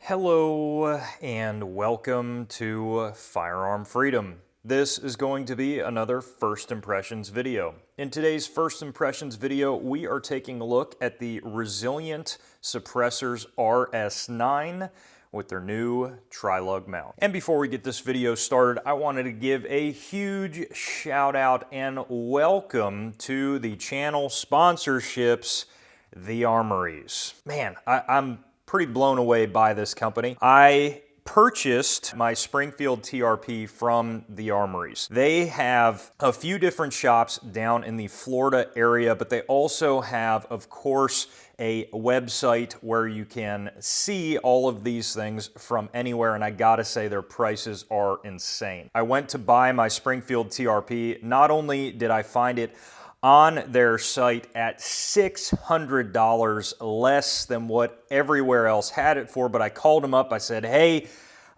Hello and welcome to Firearm Freedom. This is going to be another First Impressions video. In today's First Impressions video, we are taking a look at the Resilient Suppressors RS9 with their new trilog mount. And before we get this video started, I wanted to give a huge shout out and welcome to the channel sponsorships, The Armories. Man, I'm pretty blown away by this company. I purchased my Springfield TRP from the Armories. They have a few different shops down in the Florida area, but they also have, of course, a website where you can see all of these things from anywhere, and I gotta say their prices are insane. I went to buy my Springfield TRP. Not only did I find it on their site at $600 less than what everywhere else had it for, but I called them up. I said, hey,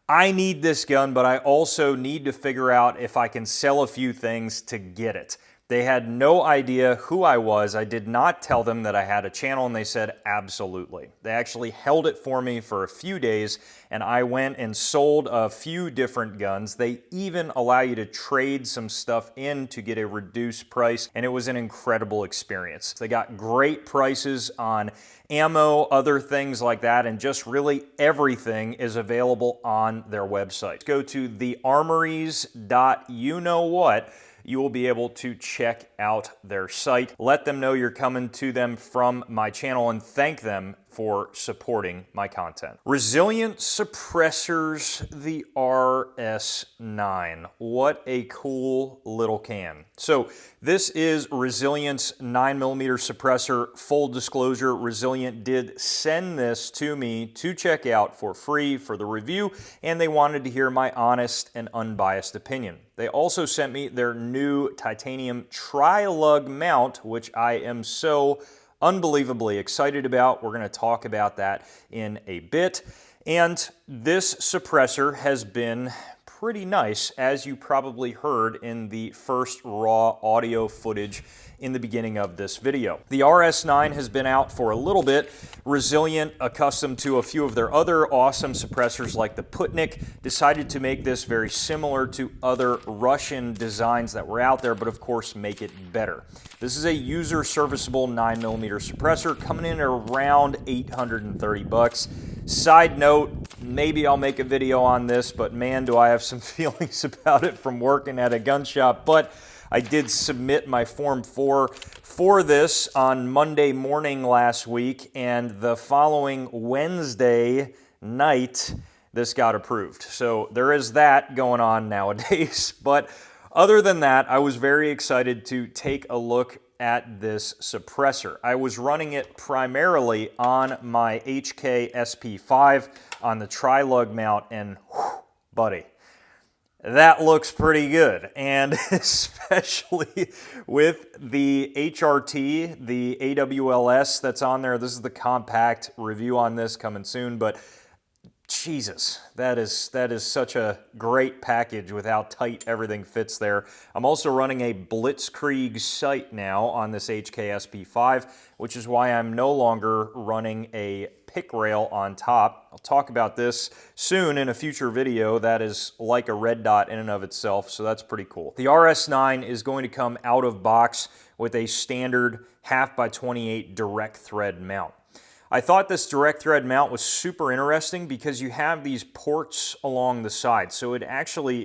I need this gun, but I also need to figure out if I can sell a few things to get it. They had no idea who I was. I did not tell them that I had a channel, and they said absolutely. They actually held it for me for a few days, and I went and sold a few different guns. They even allow you to trade some stuff in to get a reduced price, and it was an incredible experience. They got great prices on ammo, other things like that, and just really everything is available on their website. Go to thearmories.youknowwhat. You will be able to check out their site. Let them know you're coming to them from my channel and thank them for supporting my content. Resilient Suppressors, the RS9. What a cool little can. So this is Resilient's 9mm suppressor. Full disclosure, Resilient did send this to me to check out for free for the review, and they wanted to hear my honest and unbiased opinion. They also sent me their new titanium trilug mount, which I am so unbelievably excited about. We're going to talk about that in a bit. And this suppressor has been pretty nice, as you probably heard in the first raw audio footage in the beginning of this video. The RS9 has been out for a little bit. Resilient, accustomed to a few of their other awesome suppressors like the Putnik, decided to make this very similar to other Russian designs that were out there, but of course make it better. This is a user serviceable 9mm suppressor coming in at around 830 bucks. Side note, maybe I'll make a video on this, but man, do I have some feelings about it from working at a gun shop. But I did submit my Form 4 for this on Monday morning last week, and the following Wednesday night, this got approved. So there is that going on nowadays. But other than that, I was very excited to take a look at this suppressor. I was running it primarily on my HK SP5 on the trilug mount, and whew, buddy, that looks pretty good. And especially with the HRT, the AWLS that's on there. This is the compact review on this coming soon, but Jesus, that is such a great package with how tight everything fits there. I'm also running a Blitzkrieg sight now on this HKSP5, which is why I'm no longer running a pick rail on top. I'll talk about this soon in a future video that is like a red dot in and of itself, so that's pretty cool. The RS9 is going to come out of box with a standard 1/2x28 direct thread mount. I thought this direct thread mount was super interesting because you have these ports along the side. So it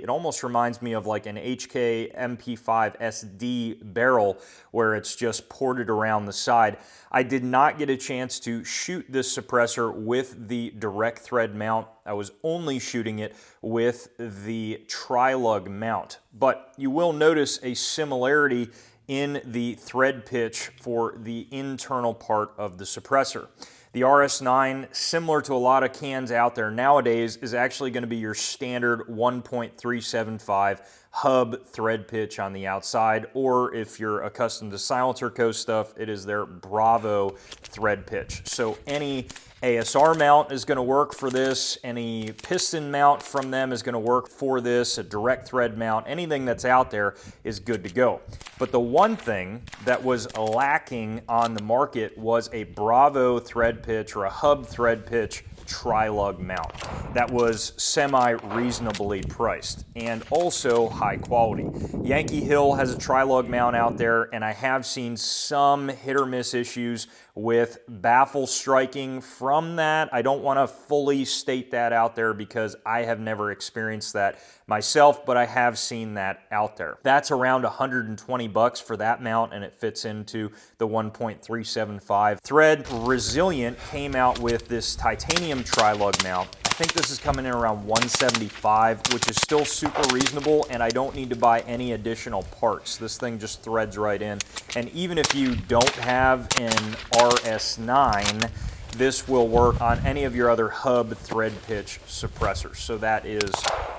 almost reminds me of like an HK MP5 SD barrel where it's just ported around the side. I did not get a chance to shoot this suppressor with the direct thread mount. I was only shooting it with the trilug mount. But you will notice a similarity in the thread pitch for the internal part of the suppressor. The RS9, similar to a lot of cans out there nowadays, is actually going to be your standard 1.375 hub thread pitch on the outside, or if you're accustomed to Silencer Co. stuff, it is their Bravo thread pitch. So any ASR mount is going to work for this, any piston mount from them is going to work for this, a direct thread mount, anything that's out there is good to go. But the one thing that was lacking on the market was a Bravo thread pitch or a hub thread pitch trilug mount that was semi-reasonably priced and also high quality. Yankee Hill has a trilug mount out there, and I have seen some hit or miss issues with baffle striking from that. I don't want to fully state that out there because I have never experienced that myself, but I have seen that out there. That's around $120 for that mount, and it fits into the 1.375 thread. Resilient came out with this titanium trilug mount. I think this is coming in around $175, which is still super reasonable, and I don't need to buy any additional parts. This thing just threads right in. And even if you don't have an RS9, this will work on any of your other hub thread pitch suppressors. So that is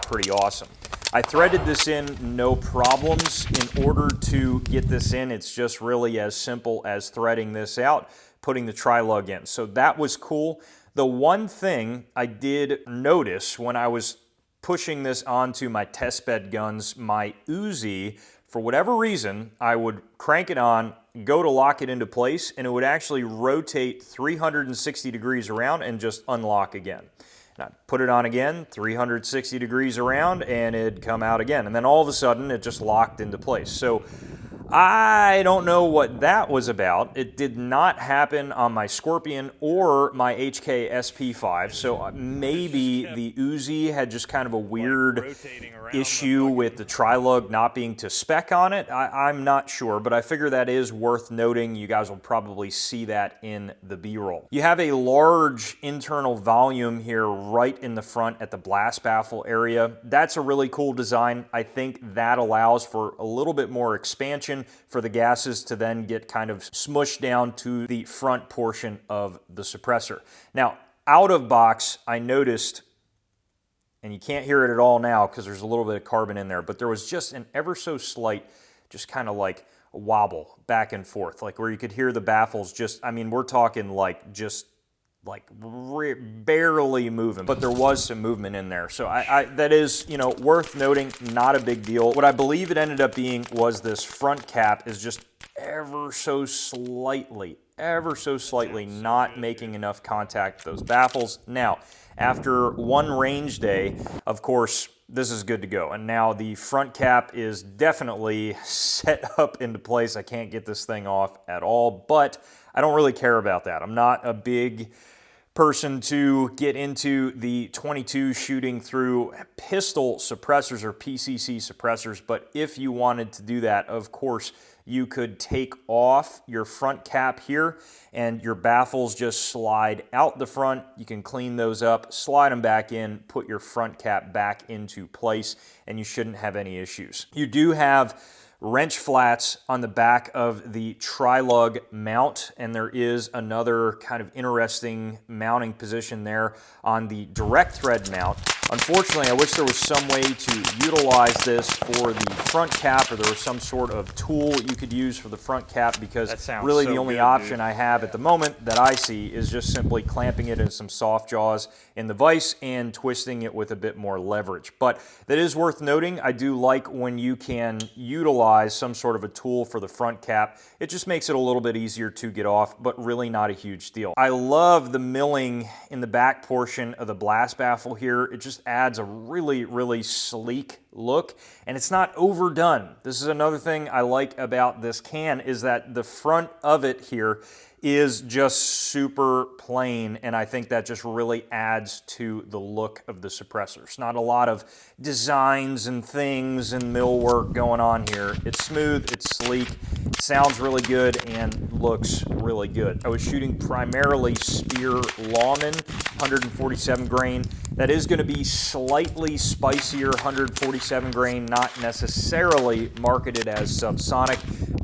pretty awesome. I threaded this in no problems. In order to get this in, it's just really as simple as threading this out, putting the trilug in. So that was cool. The one thing I did notice when I was pushing this onto my testbed guns, my Uzi, for whatever reason, I would crank it on, go to lock it into place, and it would actually rotate 360 degrees around and just unlock again. And I'd put it on again, 360 degrees around, and it'd come out again. And then all of a sudden, it just locked into place. So I don't know what that was about. It did not happen on my Scorpion or my HK SP5, so maybe the Uzi had just kind of a weird issue with the trilug not being to spec on it. I'm not sure, but I figure that is worth noting. You guys will probably see that in the B-roll. You have a large internal volume here right in the front at the blast baffle area. That's a really cool design. I think that allows for a little bit more expansion for the gases to then get kind of smushed down to the front portion of the suppressor. Now, out of box, I noticed, and you can't hear it at all now because there's a little bit of carbon in there, but there was just an ever so slight, just kind of like a wobble back and forth, like where you could hear the baffles just, I mean, we're talking like just like barely moving, but there was some movement in there. So that is, you know, worth noting, not a big deal. What I believe it ended up being was this front cap is just ever so slightly not making enough contact with those baffles. Now, after one range day, of course, this is good to go. And now the front cap is definitely set up into place. I can't get this thing off at all, but I don't really care about that. I'm not a big person to get into the 22 shooting through pistol suppressors or PCC suppressors, but if you wanted to do that, of course, you could take off your front cap here and your baffles just slide out the front. You can clean those up, slide them back in, put your front cap back into place, and you shouldn't have any issues. You do have wrench flats on the back of the trilug mount, and there is another kind of interesting mounting position there on the direct thread mount. Unfortunately, I wish there was some way to utilize this for the front cap, or there was some sort of tool you could use for the front cap, because really the only option I have at the moment that I see is just simply clamping it in some soft jaws in the vise and twisting it with a bit more leverage. But that is worth noting. I do like when you can utilize some sort of a tool for the front cap. It just makes it a little bit easier to get off, but really not a huge deal. I love the milling in the back portion of the blast baffle here. It just adds a really, really sleek look, and it's not overdone. This is another thing I like about this can, is that the front of it here is just super plain, and I think that just really adds to the look of the suppressors. Not a lot of designs and things and millwork going on here. It's smooth, it's sleek, it sounds really good, and looks really good. I was shooting primarily Spear Lawman 147 grain. That is going to be slightly spicier 147 grain, not necessarily marketed as subsonic,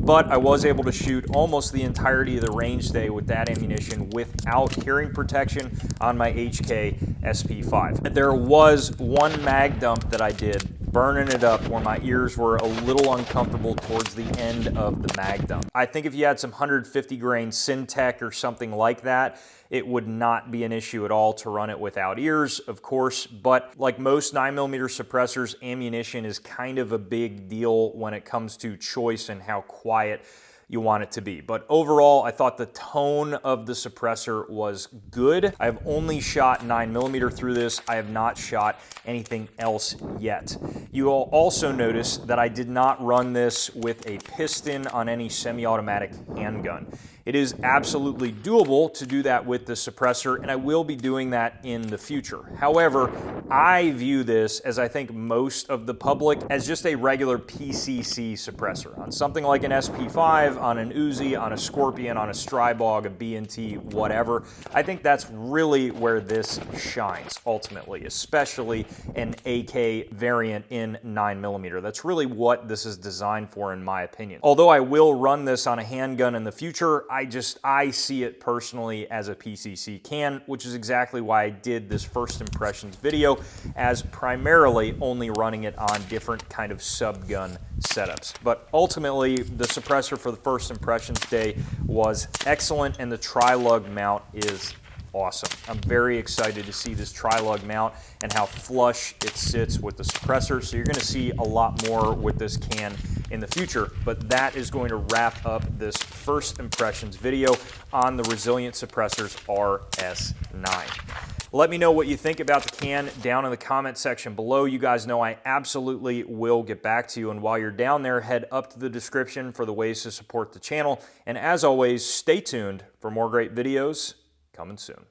but I was able to shoot almost the entirety of the range day with that ammunition without hearing protection on my HK SP5. There was one mag dump that I did, burning it up, where my ears were a little uncomfortable towards the end of the mag dump. I think if you had some 150 grain Syntech or something like that, it would not be an issue at all to run it without ears, of course, but like most 9mm suppressors, ammunition is kind of a big deal when it comes to choice and how quiet you want it to be. But overall, I thought the tone of the suppressor was good. I have only shot 9mm through this. I have not shot anything else yet. You will also notice that I did not run this with a piston on any semi-automatic handgun. It is absolutely doable to do that with the suppressor, and I will be doing that in the future. However, I view this, as I think most of the public, as just a regular PCC suppressor. On something like an SP5, on an Uzi, on a Scorpion, on a Strybog, a B&T, whatever. I think that's really where this shines, ultimately, especially an AK variant in 9mm. That's really what this is designed for, in my opinion. Although I will run this on a handgun in the future, I see it personally as a PCC can, which is exactly why I did this first impressions video, as primarily only running it on different kind of subgun setups. But ultimately, the suppressor for the first impressions day was excellent, and the trilug mount is awesome. I'm very excited to see this trilug mount and how flush it sits with the suppressor. So you're going to see a lot more with this can in the future, but that is going to wrap up this first impressions video on the Resilient Suppressors RS9. Let me know what you think about the can down in the comment section below. You guys know I absolutely will get back to you, and while you're down there, head up to the description for the ways to support the channel, and as always, stay tuned for more great videos coming soon.